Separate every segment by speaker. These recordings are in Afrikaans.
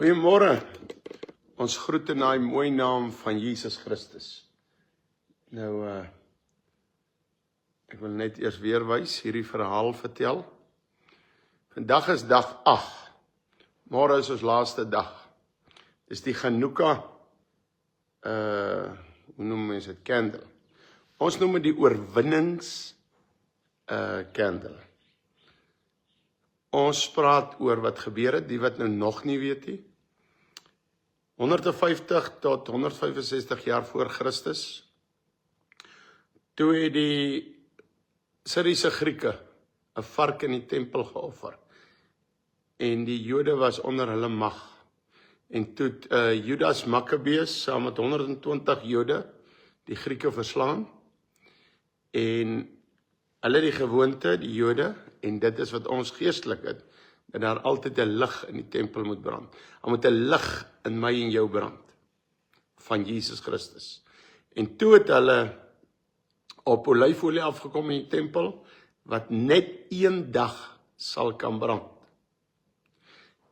Speaker 1: Goeiemôre. Ons groet in daai mooi naam van Jesus Christus. Nou, ek wil net eers weer wys, hierdie verhaal vertel. Vandag is dag 8. Môre is ons laaste dag. Dis die Chanukka, hoe noem mens dit, candle. Ons noem dit die oorwinnings candle. Ons praat oor wat gebeur het, die wat nou nog nie weet nie. 150 tot 165 jaar voor Christus, toe het die Syriese Grieke 'n vark in die tempel geoffer. En die Jode was onder hulle mag. En toe Judas Makkabeus saam met 120 Jode die Grieke verslaan. En hulle die gewoonte, die Jode, en dit is wat ons geestelik het, dat daar altyd 'n lig in die tempel moet brand. Daar moet 'n lig in my en jou brand, van Jesus Christus. En toe het hulle op olyfolie afgekom in die tempel, wat net een dag sal kan brand.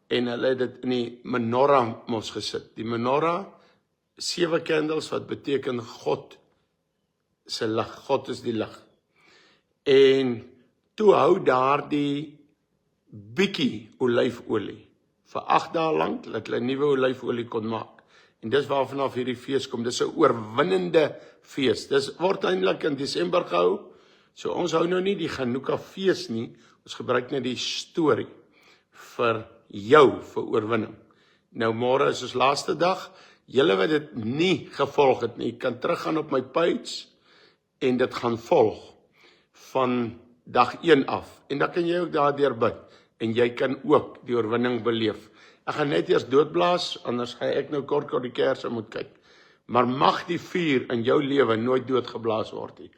Speaker 1: En hulle het dit in die menorah mos gesit. Die menorah, 7 candles, wat beteken God se lig. God is die lig. En toe hou daar die bietjie olyfolie vir 8 dae lank, dat hulle nuwe olyfolie kon maak. En dis waarvan af hierdie fees kom. Dis 'n oorwinnende fees. Dis word eintlik in Desember gehou. So ons hou nou nie die Chanukka fees nie. Ons gebruik net die storie vir jou, vir oorwinning. Nou môre is ons laaste dag. Julle wat dit nie gevolg het nie, kan teruggaan op my page en dit gaan volg van dag 1 af. En dan kan jy ook daardeur bid. En jy kan ook die oorwinning beleef. Ek gaan net eers doodblaas, anders gaan ek nou kort die kerse moet kyk. Maar mag die vuur in jou lewe nooit doodgeblaas word nie.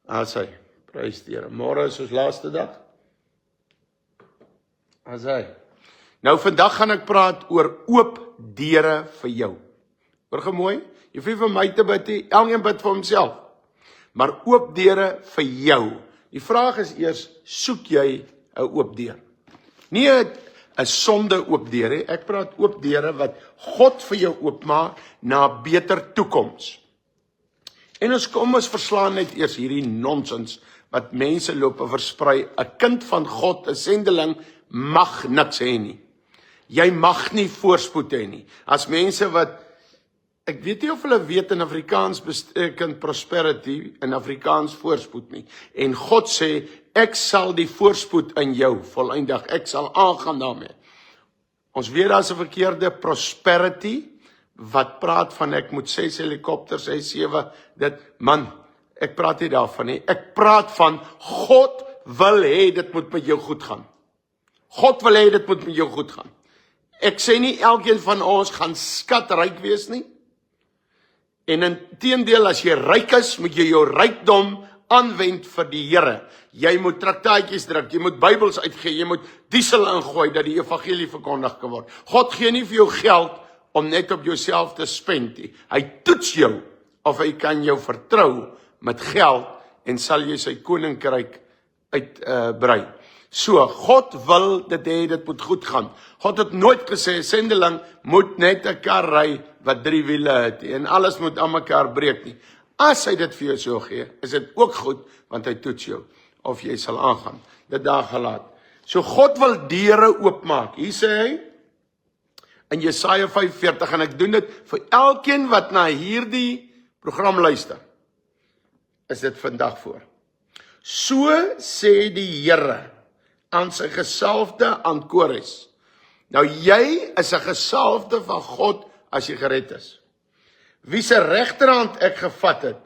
Speaker 1: Asai, prys die Here. Môre is ons laaste dag. Asai. Nou vandag gaan ek praat oor oop deure vir jou. Hoor gou mooi, jy hoef nie vir my te bid nie, elkeen bid vir homself. Maar oop deure vir jou. Die vraag is eers, soek jy 'n oop deur? Nie 'n sonde oop deur nie, ek praat oop deure wat God vir jou oopmaak na 'n beter toekoms. En ons verslaan net eers hierdie nonsens wat mense loop versprei. 'n Kind van God, 'n sendeling, mag niks hê nie. Jy mag nie voorspoed hê nie. As mense wat ek weet nie of hulle weet in Afrikaans beteken prosperity, in Afrikaans voorspoed nie. En God sê, ek sal die voorspoed in jou voleindig, ek sal aangaan daarmee. Ons weet daar is 'n verkeerde prosperity, wat praat van ek moet 6 helikopters, 7, dit, man, ek praat nie daarvan nie. Ek praat van, God wil hê dit moet met jou goed gaan. God wil hê dit moet met jou goed gaan. Ek sê nie elkeen van ons gaan skatryk wees nie. En inteendeel, as jy ryk is, moet jy jou rykdom aanwend vir die Here. Jy moet traktaatjies druk, jy moet Bybels uitgee, jy moet diesel ingooi dat die evangelie verkondig kan word. God gee nie vir jou geld om net op jouself te spend nie. Hy toets jou of hy kan jou vertrou met geld en sal jy sy koninkryk uitbrei. So, God wil dit hê, dit moet goed gaan. God het nooit gesê, sendeling moet net 'n kar ry wat 3 wiele het, en alles moet aan mekaar breek nie. As hy dit vir jou so gee, is dit ook goed, want hy toets jou, of jy sal aangaan. Dit daar gelaat. So, God wil deure oopmaak. Hier sê hy, in Jesaja 45, en ek doen dit vir elkeen wat na hierdie program luister, is dit vandag voor. So sê die Here, aan sy gesalfde, aan Kores. Nou jy is 'n gesalfde van God as jy gered is. Wie se regterhand ek gevat het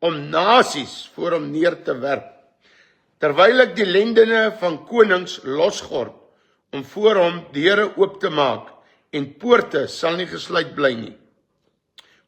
Speaker 1: om nasies voor hom neer te werp, terwyl ek die lendene van konings losgord om voor hom deure oop te maak en poorte sal nie gesluit bly nie.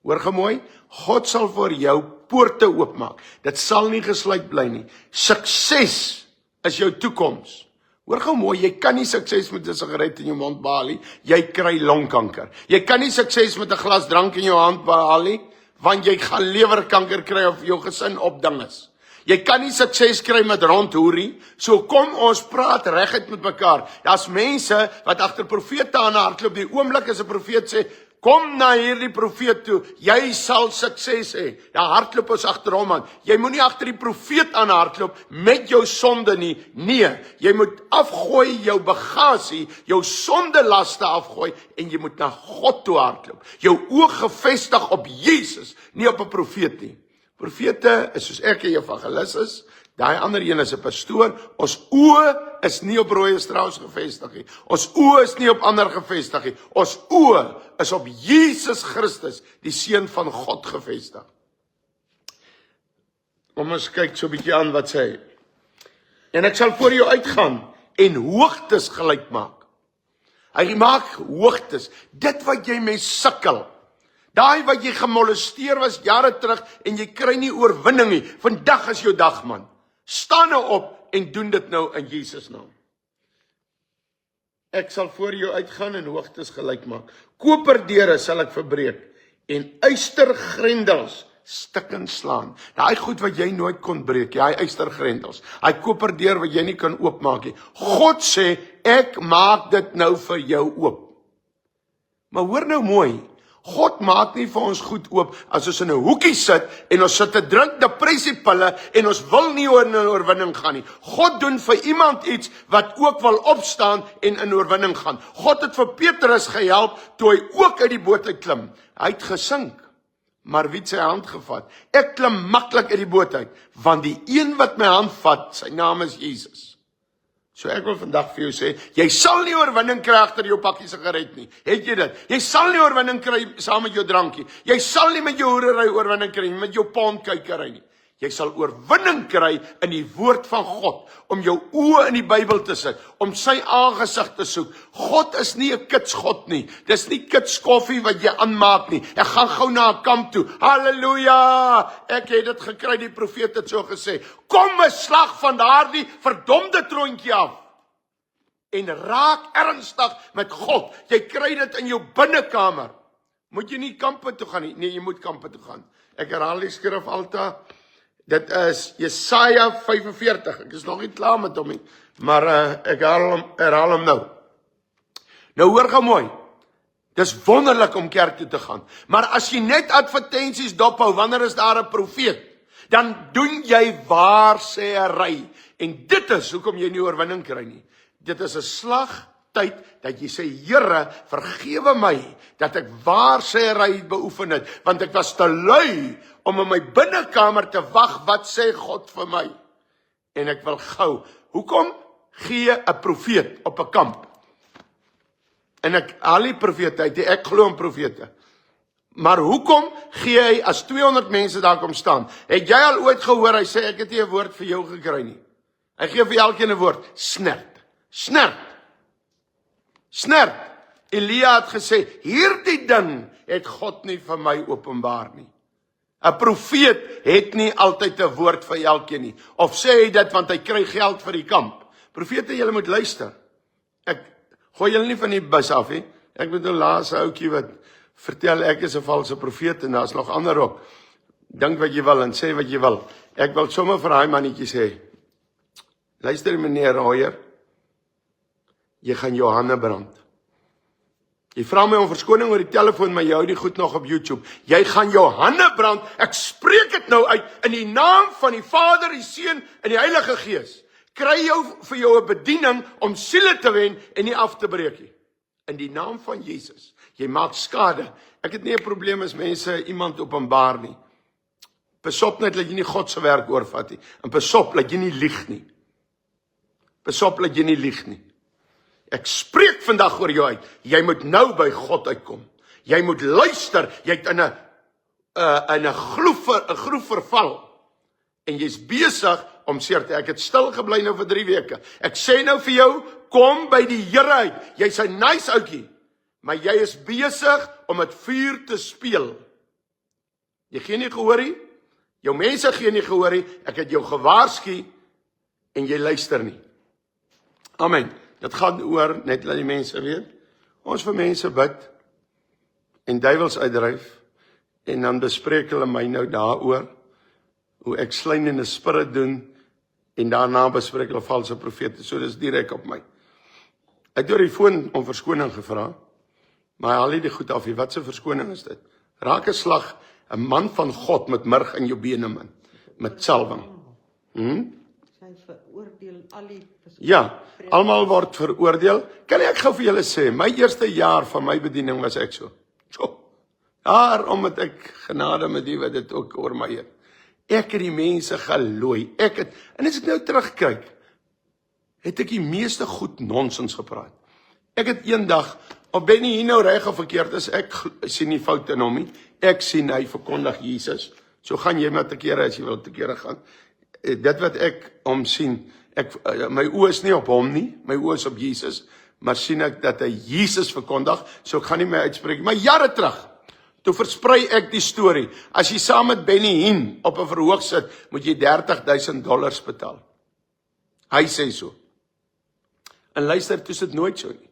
Speaker 1: Hoor gemooi, God sal vir jou poorte oopmaak. Dit sal nie gesluit bly nie. Sukses is jou toekoms. Hoor gou mooi, jy kan nie sukses met 'n sigaret in jou mond behaal nie, jy kry longkanker. Jy kan nie sukses met 'n glas drank in jou hand behaal nie, want jy gaan lewerkanker kry of jou gesin opding is. Jy kan nie sukses kry met rondhoerie. So kom ons praat reguit met mekaar. Daar's mense wat agter profete aan hardloop. Die oomblik as 'n profeet sê, kom na hierdie profeet toe, jy sal sukses hê. Dan hardloop ons agter hom aan. Jy moenie agter die profeet aan hardloop met jou sonde nie. Nee, jy moet afgooi jou bagasie, jou sondelaste afgooi en jy moet na God toe hardloop. Jou oog gefestig op Jesus, nie op 'n profeet nie. Profete is soos ek 'n evangelis is, daai ander een is 'n pastoor. Ons oë is nie op Rooi Strauss gefestig nie. Ons oë is nie op ander gefestig nie. Ons oë is op Jesus Christus, die Seun van God gefestig. Kom ons kyk so 'n bietjie aan wat sê hy. En ek sal voor jou uitgaan en hoogtes gelyk maak. Hy maak hoogtes, dit wat jy mee sukkel. Daai wat jy gemolesteer was jare terug en jy kry nie oorwinning nie. Vandag is jou dag, man. Staan nou op en doen dit nou in Jesus naam. Ek sal voor jou uitgaan en hoogtes gelyk maak. Koperdeure sal ek verbreek en ystergrendels stikkend slaan. Daai goed wat jy nooit kon breek, daai ystergrendels. Daai koperdeur wat jy nie kan oopmaak nie. God sê, ek maak dit nou vir jou oop. Maar hoor nou mooi. God maak nie vir ons goed oop as ons in 'n hoekie sit en ons sit te drink depressiepille en ons wil nie oor 'n oorwinning gaan nie. God doen vir iemand iets wat ook wil opstaan en in oorwinning gaan. God het vir Petrus gehelp toe hy ook uit die boot uit klim. Hy het gesink, maar wie het sy hand gevat? Ek klim maklik uit die boot uit, want die een wat my hand vat, sy naam is Jesus. So ek wil vandag vir jou sê, jy sal nie oorwinning kry agter jou pakkie sigaret nie. Het jy dit? Jy sal nie oorwinning kry saam met jou drankie. Jy sal nie met jou hoerery oorwinning kry nie, met jou pondkykery nie. Jy sal oorwinning kry in die woord van God, om jou oë in die Bybel te sit, om sy aangesig te soek. God is nie 'n kitsgod nie. Dis nie kitskoffie wat jy aanmaak nie. Ek gaan gou na 'n kamp toe. Halleluja! Ek het dit gekry, die profeet het so gesê. Kom 'n slag van daardie verdomde troontjie af. En raak ernstig met God. Jy kry dit in jou binnekamer. Moet jy nie kampe toe gaan nie. Nee, jy moet kampe toe gaan. Ek herhaal die skrif altyd. Dit is Jesaja 45. Ek is nog nie klaar met hom nie, maar ek herhaal hom nou. Nou hoor gou mooi. Dis wonderlik om kerk toe te gaan. Maar as jy net advertensies dophou wanneer is daar 'n profeet, dan doen jy waarsêery. En dit is hoekom jy nie oorwinning kry nie. Dit is 'n slagtyd dat jy sê, Here, vergewe my dat ek waarsêery beoefen het, want ek was te lui om in my binnekamer te wag, wat sê God vir my? En ek wil gou, hoekom gee 'n profeet op 'n kamp? En ek al die profete uit, ek glo in profete. Maar hoekom gee hy as 200 mense daar kom staan? Het jy al ooit gehoor, hy sê, ek het nie 'n woord vir jou gekry nie. Hy gee vir elkeen 'n woord, snert, snert, snert. Elia het gesê, hierdie ding het God nie vir my openbaar nie. 'n Profeet het nie altyd 'n woord vir elkeen nie. Of sê hy dit want hy kry geld vir die kamp. Profete, julle moet luister. Ek gooi julle nie van die bus af nie. Ek bedoel, laas 'n ouetjie wat vertel ek is 'n valse profeet en daar's nog ander ook. Dink wat jy wil en sê wat jy wil. Ek wil sommer vir daai mannetjie sê, luister meneer Hoyer, jy gaan jou hande brand. Jy vra my om verskoning oor die telefoon, maar jy hou die goed nog op YouTube. Jy gaan jou hande brand. Ek spreek dit nou uit in die naam van die Vader, die Seun en die Heilige Gees. Kry jou vir jou 'n bediening om siele te wen en nie af te breek nie. In die naam van Jesus. Jy maak skade. Ek het nie 'n probleem as mense iemand openbaar nie. Pasop net dat jy nie God se werk oorvat nie. En pasop dat jy nie lieg nie. Pasop dat jy nie lieg nie. Ek spreek vandag oor jou uit. Jy moet nou by God uitkom. Jy moet luister. Jy het in 'n groef verval. En jy's besig om seer te. Ek het stil gebly nou vir 3 weke. Ek sê nou vir jou, kom by die Here uit. Jy's 'n nice ouetjie, maar jy is besig om met vuur te speel. Jy gee nie gehoor nie. Jou mense gee nie gehoor nie. Ek het jou gewaarsku en jy luister nie. Amen. Dit gaan oor, net laat die mense weet, ons vir mense bid en duiwels uitdryf en dan bespreek hulle my nou daaroor hoe ek slyn in 'n spirit doen, en daarna bespreek hulle valse profete, so dis direk op my. Ek het deur die foon om verskoning gevra, maar hy haal nie die goed af nie. Wat se verskoning is dit? Raak 'n slag, 'n man van God met murg in jou bene, man, met salwing.
Speaker 2: Sy veroordeel al die
Speaker 1: Ja, almal word veroordeel. Kan ek gou vir julle sê, my eerste jaar van my bediening was ek so. Daarom het ek genade met die wat dit ook oor my het. Ek het die mense gelooi. En as ek nou terugkyk, het ek die meeste goed nonsens gepraat. Ek het eendag, of Benny hier nou reg of verkeerd is, ek sien nie fout in hom nie. Ek sien hy verkondig Jesus. So gaan jy maar te kere as jy wil te kere gaan. Dit wat ek hom sien, my oë is nie op hom nie, my oë is op Jesus, maar sien ek dat hy Jesus verkondig, so ek gaan nie my uitspreek. Maar jare terug, toe versprei ek die storie. As jy saam met Benny Hinn op 'n verhoog sit, moet jy $30,000 betaal. Hy sê so. En luister, toe is dit nooit so nie.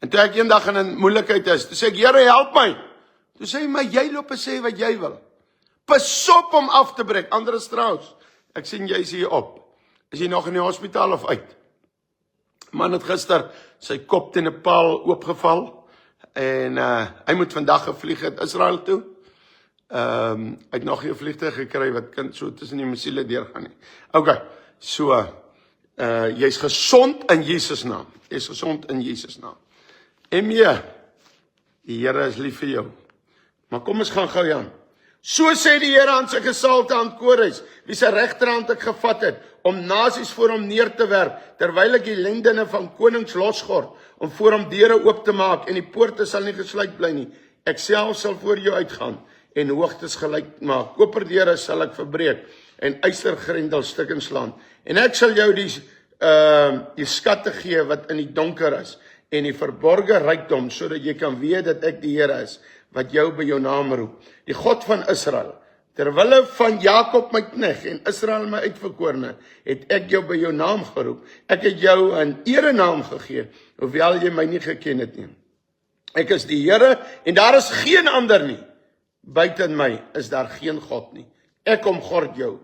Speaker 1: En toe ek eendag in 'n moeilikheid is, toe sê ek, Here, help my. Toe sê hy, maar jy loop en sê wat jy wil. Pas op om af te breek. Ander Strauss, ek sien jy is hier op. Is jy nog in die hospitaal of uit? Man het gister sy kop teen 'n paal oopgeval. En hy moet vandag gevlieg het Israel toe. Hy het nog nie 'n vliegtuig gekry wat kan so tussen die missiele deurgaan nie. Okay, so jy's gesond in Jesus naam. Jy's gesond in Jesus naam. Die Here is lief vir jou. Maar kom ons gaan gou aan. So sê die Here aan sy gesalte aan Kores, wie sy regterhand ek gevat het, om nasies voor hom neer te werp, terwyl ek die lendene van konings losgord, om voor hom deure oop te maak, en die poorte sal nie gesluit bly nie. Ek self sal voor jou uitgaan, en hoogtes gelyk maak. Koperdeure sal ek verbreek, en ystergrendels stukken slaan. En ek sal jou die skatte gee wat in die donker is, en die verborge rykdom, sodat jy kan weet dat ek die Here is, wat jou by jou naam roep. Die God van Israel, terwille van Jakob my knegt en Israel my uitverkorene, het ek jou by jou naam geroep. Ek het jou 'n erenaam gegee, hoewel jy my nie geken het nie. Ek is die Here en daar is geen ander nie. Buiten my is daar geen God nie. Ek omgord jou,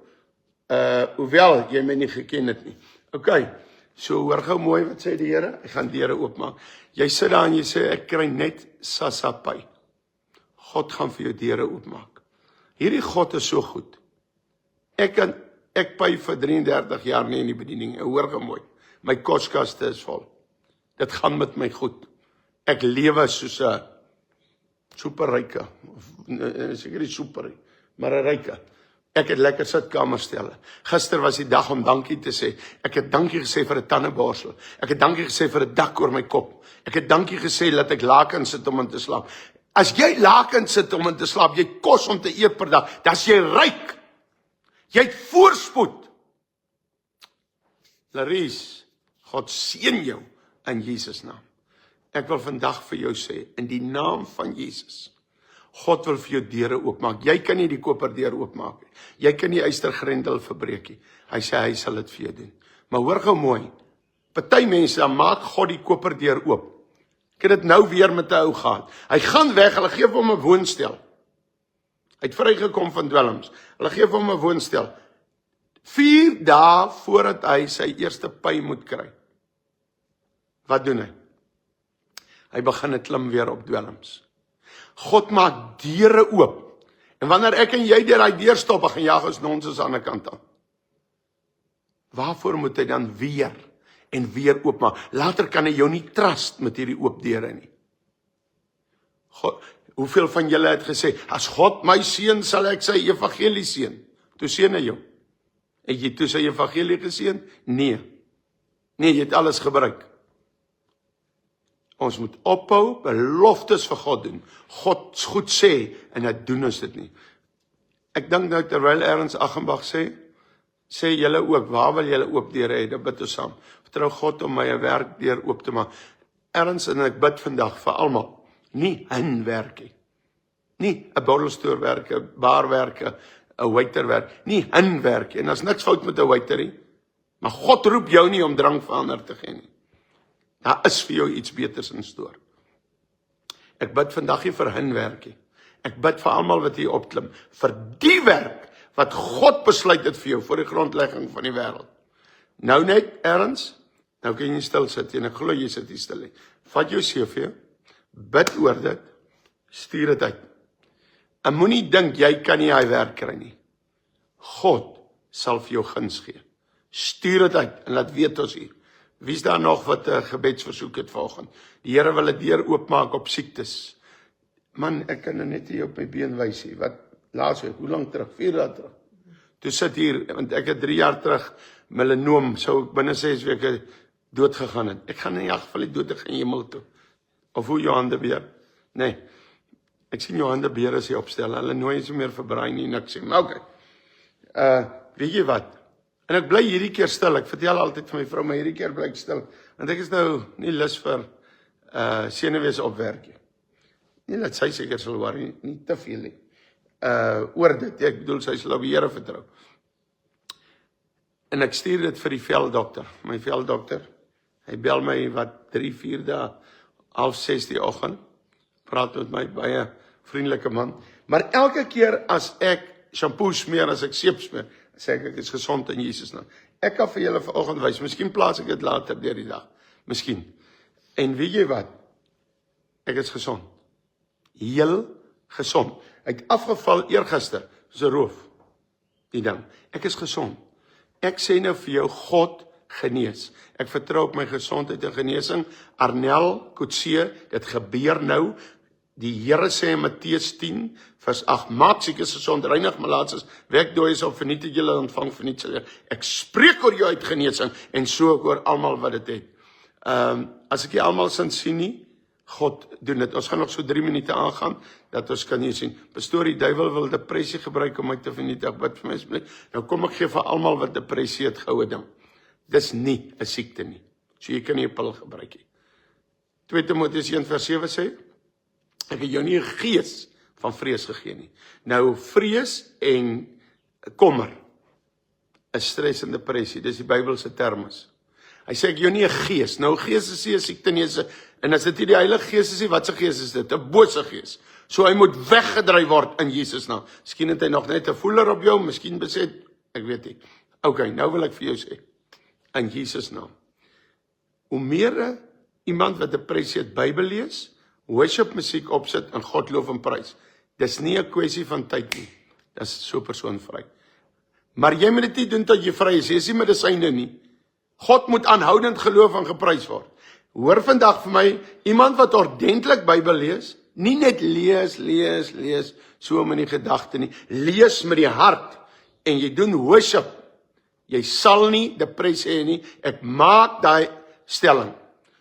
Speaker 1: hoewel jy my nie geken het nie. Okay, so hoor gou mooi wat sê die Here, hy gaan deure oopmaak. Jy sit daar en jy sê, ek kry net sasapai. God gaan vir jou deure oopmaak. Hierdie God is so goed. Ek pay vir 33 jaar nie in die bediening. Hoor gou mooi. My koskaste is vol. Dit gaan met my goed. Ek lewe soos 'n superryke. Seker nie super, maar 'n ryke. Ek het lekker sitkamerstelle. Gister was die dag om dankie te sê. Ek het dankie gesê vir 'n tandeborsel. Ek het dankie gesê vir 'n dak oor my kop. Ek het dankie gesê dat ek lakens sit om in te slaap. As jy lakens sit om in te slaap, jy kos om te eet per dag, dan's jy ryk. Jy het voorspoed. Laries, God seën jou in Jesus naam. Ek wil vandag vir jou sê, in die naam van Jesus, God wil vir jou deure oopmaak. Jy kan nie die koperdeur oopmaak nie. Jy kan nie ystergrendel verbreek nie. Hy sê hy sal dit vir jou doen. Maar hoor gou mooi. Party mense dan maak God die koperdeur oop. Ek het dit nou weer met 'n ou gehad. Hy gaan weg, hulle gee hom 'n woonstel. Hy het vrygekom van dwelms. Hulle gee hom 'n woonstel. 4 dae voordat hy sy eerste pay moet kry. Wat doen hy? Hy begin het klim weer op dwelms. God maak deure oop. En wanneer ek en jy deur daai deur stop, gaan jag ons nonsens aan die ander kant aan. Waarvoor moet hy dan weer en weer oopmaak? Later kan hy jou nie trust met hierdie oop deure nie. God, hoeveel van julle het gesê, as God my seën, sal ek sy evangelie seën? Toe seën hy jou. Het jy toe sy evangelie geseën? Nee. Nee, jy het alles gebruik. Ons moet ophou, beloftes vir God doen. God goed sê, en dit doen ons dit nie. Ek dink nou, terwyl Ernst Achenbach sê julle ook, waar wil julle oop deure hê? Dan bid ons saam. Vertrou God om my 'n werkdeur oop te maak. Ernst, en ek bid vandag vir almal, nie 'n werkie. Nie 'n bottelstoorwerke, baarwerke, 'n waiterwerk, nie 'n werkie. En daar's niks fout met 'n waiter nie. Maar God roep jou nie om drank vir ander te gee nie. Daar is vir jou iets beters in store. Ek bid vandag nie vir 'n werkie. Ek bid vir almal wat hier opklim, vir die werk wat God besluit het vir jou voor die grondlegging van die wêreld. Nou net, erns, nou kan jy stil sit en ek glo jy sit hier stil nie. Vat jou CV, bid oor dit, stuur dit uit. En moenie dink jy kan nie hy werk kry nie. God sal vir jou guns gee. Stuur dit uit en laat weet ons hier. Wie is daar nog wat 'n gebedsversoek het vanoggend? Die Here wil 'n deur oopmaak op siektes. Man, ek kan net hier op my been wys hier. Wat laas week, hoe lank terug? 4 dae terug. Toe sit hier, want ek het 3 jaar terug melanoom, sou ek binne 6 weke dood gegaan het. Ek gaan in elk geval nie dood in hemel toe. Of hoe Johan de Beer? Nee. Ek sien Johan de Beer as hy opstel. Hulle nooi nie so meer vir braai nie, niks sê. Maar okay. Weet jy wat? En ek bly hierdie keer stil. Ek vertel altyd vir my vrou, maar hierdie keer bly ek stil. Want ek is nou nie lus vir senuwees opwerk nie. Nie dat sy seker sal worry, nie te veel nie. Oor dit, ek bedoel sy sal op die Here vertrou. En ek stuur dit vir die veldokter, my veldokter. Hy bel my wat 3-4 dae, 5:30 die oggend. Praat met my, baie vriendelike man. Maar elke keer as ek shampoo smeer, as ek seep smeer, sê ek is gesond in Jesus naam. Ek kan vir julle vanoggend wys, miskien plaas ek dit later deur die dag. Miskien. En weet jy wat? Ek is gesond. Heel gesond. Ek het afgeval eergister, soos 'n roof. Die ding. Ek is gesond. Ek sê nou vir jou, God genees. Ek vertrou op my gesondheid en genesing. Arnel Kutse, dit gebeur nou. Die Here sê in Matteus 10 vers 8, maak siekes gesond, reinig malaatses, wek dooies op, vernietig julle ontvang vernietig. Ek spreek oor jou uit genesing en so ook oor almal wat dit het. As ek jy almal sien nie, God doen dit. Ons gaan nog so 3 minute aangaan, dat ons kan hier sien. Pastoor, die duiwel wil depressie gebruik om my te vernietig, bid vir my asseblief. Nou kom ek gee vir almal wat depressie het goue ding. Dis nie 'n siekte nie. So jy kan nie 'n pil gebruik nie. 2 Timoteus 1 vers 7 sê, ek het jou nie 'n gees van vrees gegee nie. Nou, vrees en kommer is stres en depressie. Dis die Bybelse termes. Hy sê ek jou nie 'n gees. Nou, gees is nie 'n siekte nie. En as dit nie die Heilige Gees is nie, wat se gees is dit? 'n bose gees. So hy moet weggedryf word in Jesus naam. Miskien het hy nog net 'n voeler op jou, miskien beset, ek weet nie. Okay, nou wil ek vir jou sê, in Jesus naam. Hoe meer iemand wat depressie het Bybel lees, worship musiek opsit en God loof en prys. Dis nie 'n kwessie van tyd nie. Dis so 'n persoon vry. Maar jy moet dit nie doen tot jy vry is. Jy is nie medisyne nie. God moet aanhoudend geloof en geprys word. Hoor vandag vir my, iemand wat ordentlik Bybel lees, nie net lees, so met die gedagte nie, lees met die hart, en jy doen worship, jy sal nie depressie hê nie, ek maak daai stelling.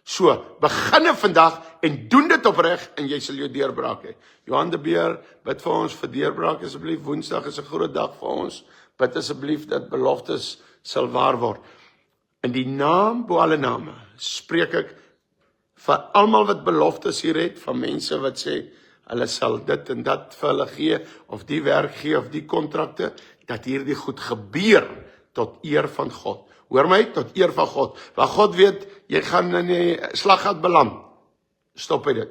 Speaker 1: So, beginne vandag, en doen dit opreg, en jy sal jou deurbraak hê. Johan de Beer, bid vir ons vir deurbraak asseblief, Woensdag is 'n groot dag vir ons, bid asseblief dat beloftes sal waar word. In die naam bo alle name, spreek ek vir almal wat beloftes hier het, van mense wat sê, hulle sal dit en dat vir hulle gee, of die werk gee, of die kontrakte, dat hierdie goed gebeur, tot eer van God. Hoor my, tot eer van God. Waar God weet, jy gaan in die slaggat beland. Stop hy dit.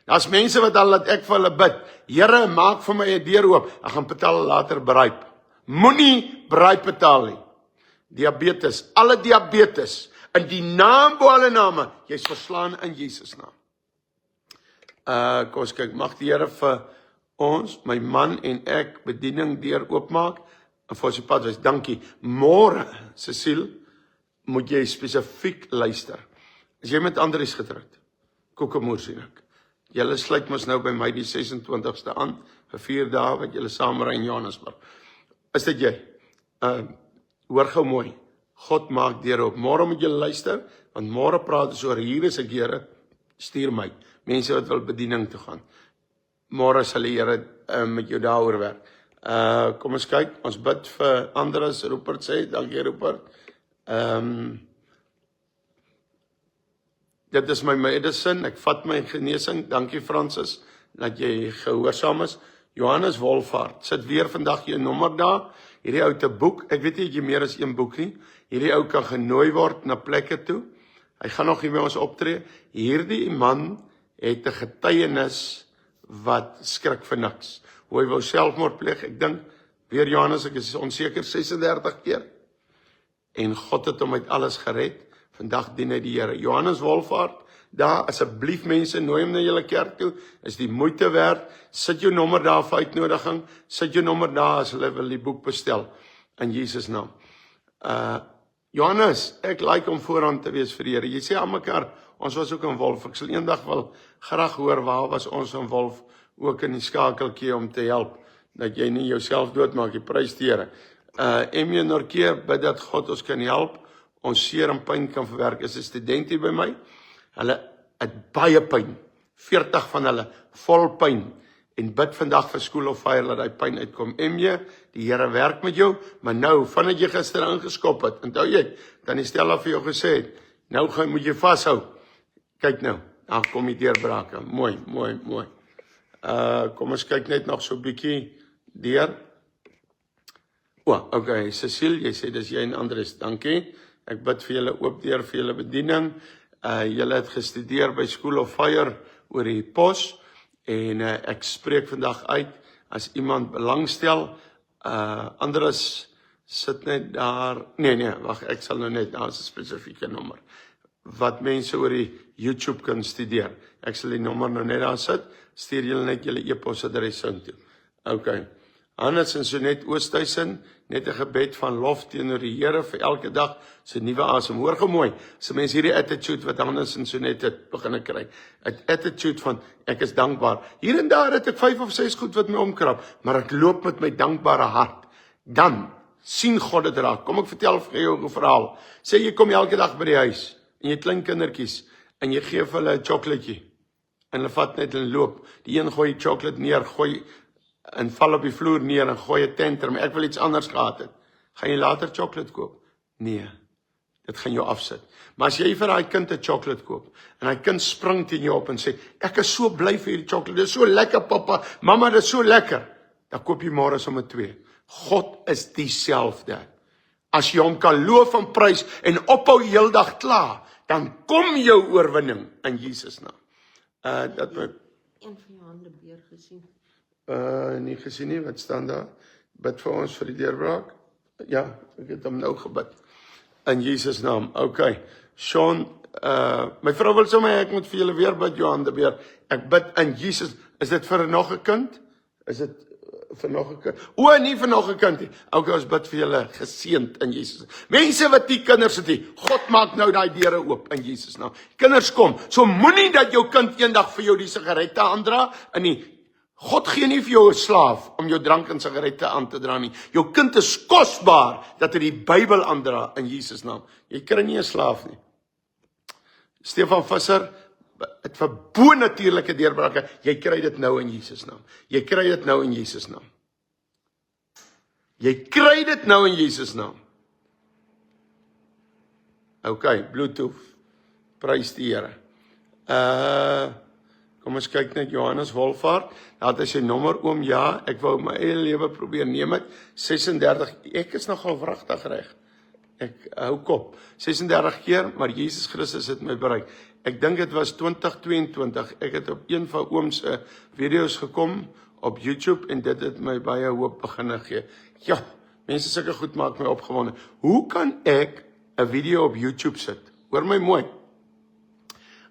Speaker 1: Daar's mense wat al laat ek vir hulle bid, Here, maak vir my 'n deur oop, ek gaan betaal later braai. Moenie braai betaal nie. Diabetes, alle diabetes, in die naam bo alle name, jy's verslaan in Jesus naam. Kom ons kyk, mag die Here vir ons, my man en ek, bediening deur oopmaak, en vir ons die pad wys. Dankie. Môre, Cecile, moet jy spesifiek luister. As jy met Andries getroud, Kokemoer sien ek. Julle sluit mos nou by my die 26ste aan, vir 4 dae wat julle saam ry in Johannesburg. Is dit jy? Hoor gou mooi, God maak deure op. Môre moet julle luister, want môre praat ons oor, hier is ek Here, stuur my, mense wat wil bediening toe gaan. Môre sal die Here met jou daaroor werk. Kom ons kyk, ons bid vir Andres, Rupert sê, dankie Rupert. Dit is my medicine, ek vat my genesing, dankie Francis, dat jy gehoorsaam is. Johannes Wolfhard, sit weer vandag jou nommer daar, hierdie ou te boek, ek weet nie jy meer as 1 boek nie, hierdie ou kan genooi word na plekke toe, hy gaan nog nie by ons optree, hierdie man het 'n getuienis wat skrik vir niks, hoe hy wou selfmoord pleeg, ek dink, Weer Johannes, ek is onseker 36 keer. En God het hom uit alles gered. Vandag dien hy die Here. Johannes Wolfhard, daar, asseblief mense, nooi hom na julle kerk toe, is die moeite werd, sit jou nommer daar vir uitnodiging, sit jou nommer daar as hulle wil die boek bestel, in Jesus naam. Johannes, ek like om voorhand te wees vir die Here. Jy sê aan mekaar, ons was ook in Wolf, ek sal eendag wel graag hoor, waar was ons in Wolf, ook in die skakeltjie om te help, dat jy nie jouself doodmaak, jy prys die Here. Emie Norkeer, bid dat God ons kan help, ons seer en pyn kan verwerk. Is 'n student hier by my, hulle het baie pyn, 40 van hulle, vol pyn, en bid vandag vir School of Fire, dat die pyn uitkom. Emie, die Here werk met jou, maar nou, vandat jy gister ingeskop het, onthou jy, dan die Stella vir jou gesê het, nou moet jy vashou. Kyk nou, dan kom die deurbrake, mooi. Kom ons kyk net nog so 'n bietjie deur. Okay, Cecile, jy sê dis jy en Andres, dankie. Ek bid vir julle oop deur vir julle bediening. Julle het gestudeer by School of Fire oor die pos, en ek spreek vandag uit, as iemand belangstel, Andres sit net daar, nee, wag, ek sal nou net, daar is 'n spesifieke nommer, wat mense oor die YouTube kan studeer. Ek sal die nommer nou net daar sit, stuur julle net julle e-posadres toe. Okay. Hannes en Sonet Oosthuizen, net 'n gebed van lof teenoor die Here vir elke dag, sy nuwe asem. Hoor gou mooi, so mense hierdie attitude wat Hannes en Sonet het begin kry. 'n Attitude van, ek is dankbaar. Hier en daar het ek 5 of 6 goed wat my omkrap, maar ek loop met my dankbare hart. Dan sien God dit raak. Kom ek vertel vir jou 'n verhaal. Sê jy kom elke dag by die huis, en jy klein kindertjies, en jy gee vir hulle 'n chocolaatjie, en hulle vat net en loop. Die een gooi die chocolate neer, en val op die vloer neer en gooi 'n tantrum, ek wil iets anders gehad het. Gaan jy later chocolate koop? Nee, dit gaan jou afsit. Maar as jy vir daai kind 'n chocolate koop, en daai kind spring teen jou op en sê, ek is so bly vir hierdie chocolate, dit is so lekker pappa, mamma, dit is so lekker, dan koop jy môre sommer 2. God is dieselfde. As jy hom kan loof en prys, en ophou heeldag kla, dan kom jou oorwinning, in Jesus naam. Dat my...
Speaker 2: Een van jou hande beer gesien.
Speaker 1: Nie gesien nie, wat staan daar? Bid vir ons vir die deurbraak. Ja, ek het hom nou gebid. In Jesus naam, okay. Sean, my vrou wil sommer, ek moet vir julle weer bid, Johan de Beer. Ek bid in Jesus, is dit vir nog 'n kind? Is dit vir nog 'n kind? Nie vir nog 'n kind nie. Okay, ons bid vir julle geseënd in Jesus. Mense wat die kinders het nie, God maak nou daai deure oop in Jesus naam. Kinders kom, so moenie dat jou kind eendag vir jou die sigarette aandra, en nie. God gee nie vir jou 'n slaaf om jou drank en sigarette aan te dra nie. Jou kind is kosbaar dat hy die Bybel aandra in Jesus naam. Jy kry nie 'n slaaf nie. Stefan Visser, het vir bo-natuurlike deurbrake, jy kry dit nou in Jesus naam. Jy kry dit nou in Jesus naam. Jy kry dit nou in Jesus naam. Okay, Bluetooth. Prys die Here. Kom ons kyk net Johannes Wolfhard. Dat is sy nommer, oom, ja, ek wou my eie lewe probeer neem het. 36, ek is nogal wragtig reg. Ek hou kop. 36 keer, maar Jesus Christus het my bereik. Ek dink dit was 2022. Ek het op een van oom se video's gekom op YouTube en dit het my baie hoop begin gee. Ja, mense sulke goed maak my opgewonde. Hoe kan ek 'n video op YouTube sit? Hoor my mooi.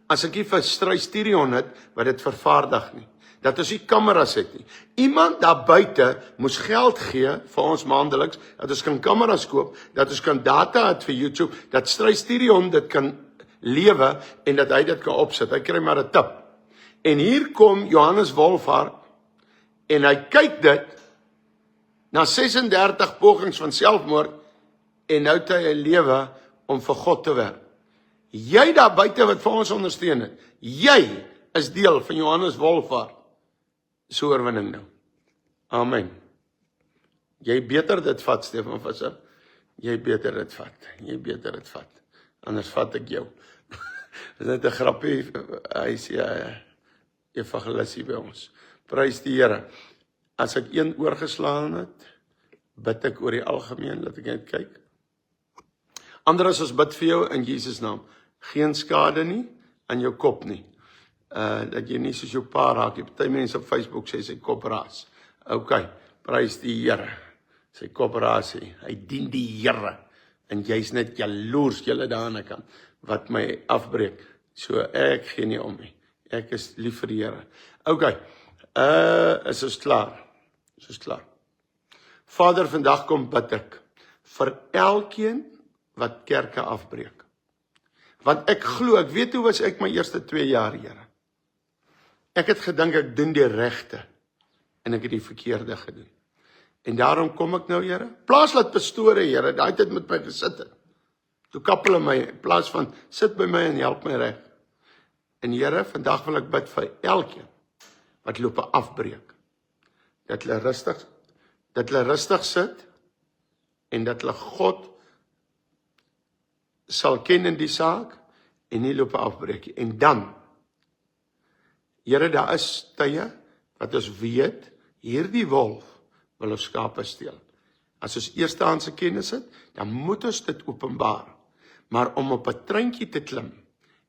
Speaker 1: As ek nie vir Strys-Tirion het, wat dit vervaardig nie. Dat ons nie kameras het nie. Iemand daar buite moes geld gee vir ons maandeliks, dat ons kan kameras koop, dat ons kan data het vir YouTube, dat Strys-Tirion dit kan lewe en dat hy dit kan opsit. Hy kry maar 'n tip. En hier kom Johannes Wolfhard en hy kyk dit na 36 pogings van selfmoord en nou het hy 'n lewe om vir God te werk. Jy daar buite wat vir ons ondersteun het, jy is deel van Johannes Wolfhard se oorwinning nou. Amen. Jy beter dit vat, Stefan Visser. Jy beter dit vat. Anders vat ek jou. Dis net 'n grappie. Hy sê evangelis by ons. Prys die Here. As ek een oorgeslaan het, bid ek oor die algemeen, laat ek net kyk. Anders as bid vir jou in Jesus naam. Geen skade nie aan jou kop nie. Dat jy nie soos jou pa raak. Party mense op Facebook sê sy kop raas. Okay, prys die Here. sy korporasie, hy dien die Here, en jy's net jaloers julle daar aan die kant, wat my afbreek, so ek gee nie om nie, ek is lief vir die Here. Okay, is ons klaar, Vader, vandag kom bid ek, vir elkeen wat kerke afbreek, want ek glo, ek weet hoe was ek my eerste 2 jaar, Here, ek het gedink ek doen die regte, en ek het die verkeerde gedoen. En daarom kom ek nou, Here, plaas laat pastore, Here, daai tyd met my gesit het. Toe kap hulle my, in plaas van, sit by my en help my reg. En Here, vandag wil ek bid vir elkeen, wat loop afbreek. Dat hulle rustig sit, en dat hulle God sal ken in die saak, en nie loop afbreek. En dan, Here, daar is tye, wat ons weet, hierdie wolf, wil ons skape steel. As ons eerstehandse kennis het, dan moet ons dit openbaar. Maar om op 'n treintjie te klim,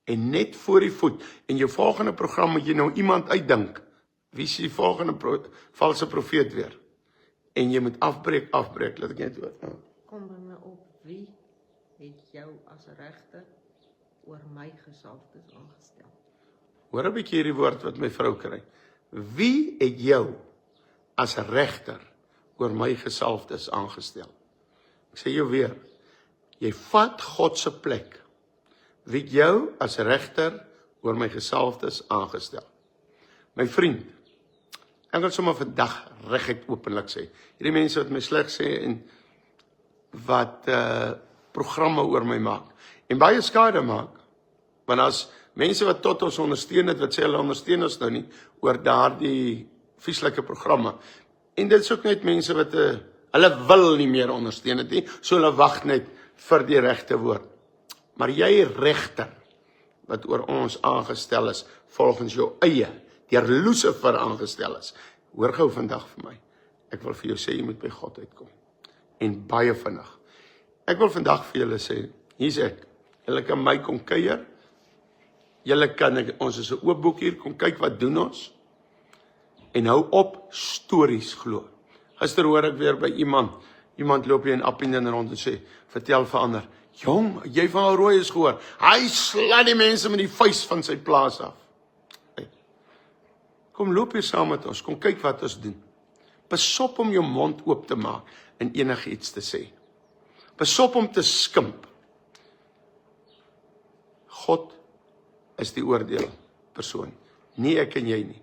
Speaker 1: en net voor die voet, en jou volgende program moet jy nou iemand uitdink, wie is die volgende valse profeet weer? En jy moet afbreek, laat ek net hoor.
Speaker 2: Kom by my op, wie het jou as regter oor my gesalfdes aangestel?
Speaker 1: Hoor 'n bietjie hierdie woord wat my vrou kry. Wie het jou as regter oor my gesalfdes aangestel? Ek sê jou weer, jy vat God se plek. Wie het jou as regter oor my gesalfdes aangestel? My vriend, ek wil sommer vandag reguit openlik sê, hierdie mense wat my sleg sê en wat programme oor my maak, en baie skade maak, want as mense wat tot ons ondersteun het, wat sê hulle ondersteun ons nou nie, oor daardie vieslike programme, en dit is ook net mense wat, hulle wil nie meer ondersteun het nie, so hulle wag net vir die regte woord. Maar jy regter, wat oor ons aangestel is, volgens jou eie, deur Lucifer aangestel is, hoor gou vandag vir my, ek wil vir jou sê, jy moet by God uitkom, en baie vinnig. Ek wil vandag vir julle sê, hier's ek, julle kan my kom kuier, julle kan, ons is 'n oop boek hier, kom kyk wat doen ons, en hou op stories glo. Gister hoor ek weer by iemand loop hier in Appington rond en sê, vertel vir ander, jong, jy van Alrooi is gehoor, hy slaan die mense met die vuis van sy plaas af. Hey, kom loop hier saam met ons, kom kyk wat ons doen. Besop om jou mond oop te maak en enige iets te sê. Besop om te skimp. God is die oordeelpersoon, nie ek en jy nie.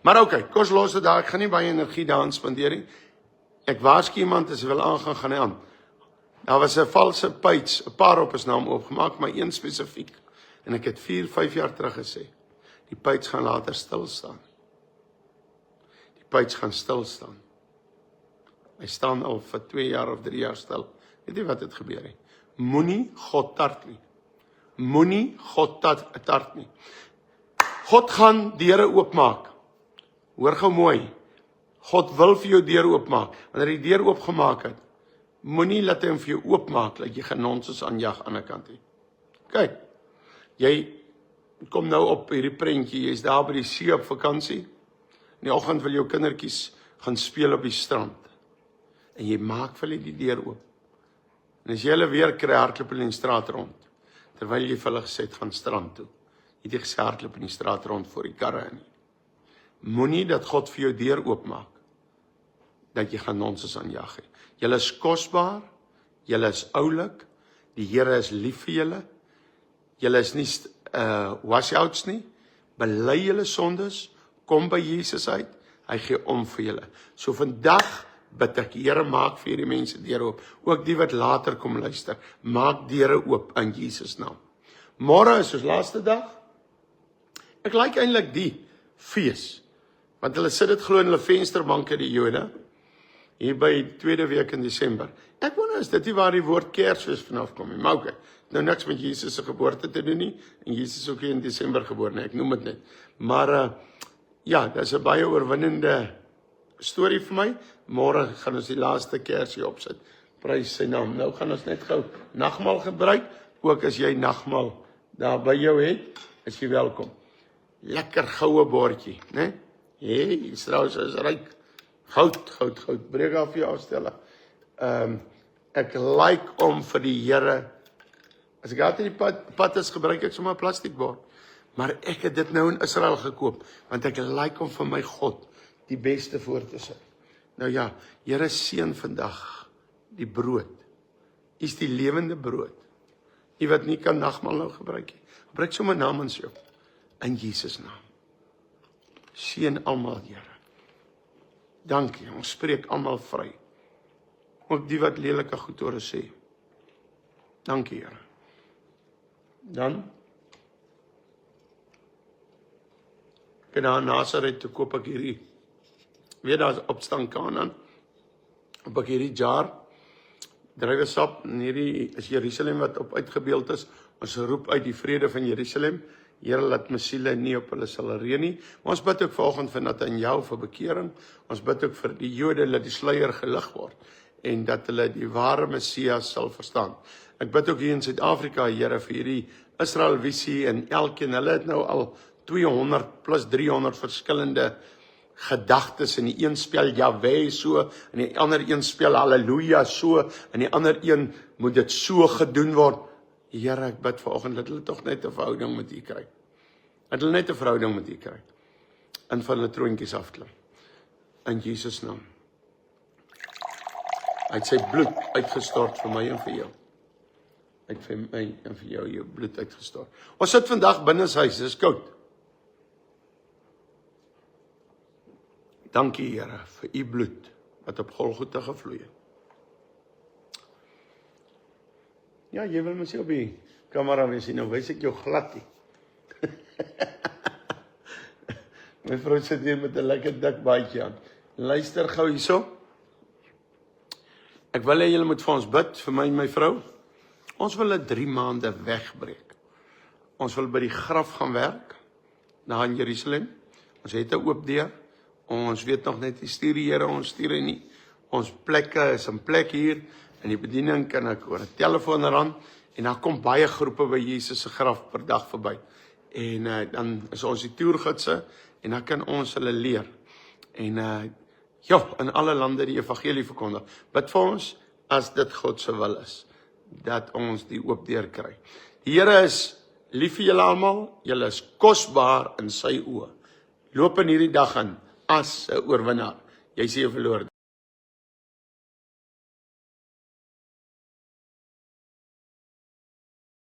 Speaker 1: Maar okay, kom ons los dit daar, ek gaan nie baie energie daaraan spandeer nie. Ek waarsku iemand as hy wil aangaan, gaan hy aan. Daar was 'n valse page, 'n paar op is naam opgemaak, maar een spesifiek. En ek het 4-5 jaar terug gesê, die page gaan later stil staan. Die page gaan stil staan. Hy staan al vir 2 jaar of 3 jaar stil. Weet jy wat het gebeur nie? Moenie God tart nie. Moenie God tart nie. God gaan deure oopmaak. Hoor gou mooi. God wil vir jou deur oopmaak. Wanneer hy die deur oopgemaak het, moenie laat hy hom vir jou oopmaak, dat jy genonsens aanjag aan die kant nie. Kyk, jy kom nou op hierdie prentjie, jy's daar by die see op vakansie. In die oggend wil jou kindertjies gaan speel op die strand. En jy maak vir hulle die deur oop. En as jy hulle weer kry, hardloop hulle in die straat rond. Terwyl jy vir hulle gesê het, gaan strand toe. Jy het nie gesê hardloop in die straat rond voor die karre nie. Moenie dat God vir jou deur oopmaak, dat jy gaan nonsens aanjag nie. Julle is kosbaar, julle is oulik, die Here is lief vir julle, julle is nie washouts nie, bely julle sondes, kom by Jesus uit, hy gee om vir julle. So vandag bid ek, Here, maak vir hierdie mense deure oop, ook die wat later kom luister, maak deure oop in Jesus naam. Môre is ons laaste dag. Ek like eintlik die fees, want hulle sit dit glo in hulle vensterbanke, die Jode, hier by tweede week in Desember. Ek wonder, is dit nie waar die woord Kersfees vanaf kom nie, maar okay, nou niks met Jesus se geboorte te doen nie, en Jesus is ook hier in Desember gebore nie, ek noem dit net. Maar ja, dit is 'n baie oorwinnende storie vir my. Môre gaan ons die laaste Kersie opsit. Prys sy naam. Nou gaan ons net gou nagmaal gebruik, ook as jy nagmaal daar by jou het, is jy welkom. Lekker goue bordjie, né? Hey, Israel is ryk. Goud. Breek af vir jou afstelle. Ek like om vir die Here, as ek altyd die pad is, gebruik ek sommer 'n plastiekbord. Maar ek het dit nou in Israel gekoop, want ek like om vir my God die beste voor te sit. Nou ja, Here seën vandag die brood. U is die lewende brood. U wat nie kan nagmaal nou gebruik nie. Gebruik sommer namens jou. In Jesus naam. Seën almal, Here. Dankie, ons spreek almal vry. Ook die wat lelike goed oor sê. Dankie, Here. Dan ek na Nazareth toe koop ek hierdie, weet daar is opstaan Kanaan, op ek hierdie jar, druiwesap, en hierdie is Jerusalem wat op uitgebeeld is, ons roep uit die vrede van Jerusalem, Here laat my siele nie op hulle sal reën nie, maar ons bid ook vanoggend vir Nathanael vir bekering, ons bid ook vir die Jode dat die sluier gelig word, en dat hulle die ware Messias sal verstaan. Ek bid ook hier in Suid-Afrika, Here, vir hierdie Israel visie en elkeen, hulle het nou al 200 plus 300 verskillende gedagtes, en die een spel Jahweh so, en die ander een spel Halleluja so, en die ander een moet dit so gedoen word. Here, ek bid vanoggend dat hulle tog net 'n verhouding met U kry. Dat hulle net 'n verhouding met U kry. En van hulle troontjies afklim. In Jesus naam. Hy het sy bloed uitgestort vir my en vir jou. Hy het vir my en vir jou bloed uitgestort. Ons sit vandag binne huis, dis koud. Dankie, Here, vir U bloed wat op Golgotha gevloei het. Ja, jy wil my sê op die kamera wees, nou wys ek jou glad nie. My vrou sit hier met 'n lekker dik baadjie aan. Luister gou hierso. Ek wil hê julle moet vir ons bid, vir my en my vrou. Ons wil 3 maande wegbreek. Ons wil by die graf gaan werk, daar in Jerusalem. Ons het 'n oop deur. Ons weet nog net, die stuur die Here, ons stuur hy nie. Ons plekke is 'n plek hier, in die bediening kan ek oor 'n telefoon ran, en daar kom baie groepe by Jesus se graf per dag verby. En dan is ons die toergidse, en dan kan ons hulle leer. En in alle lande die evangelie verkondig. Bid vir ons, as dit God se wil is, dat ons die oop deur kry. Die Here is lief vir julle almal, julle is kosbaar in sy oë. Loop in hierdie dag in as 'n oorwinnaar. Jy sê 'n verloor.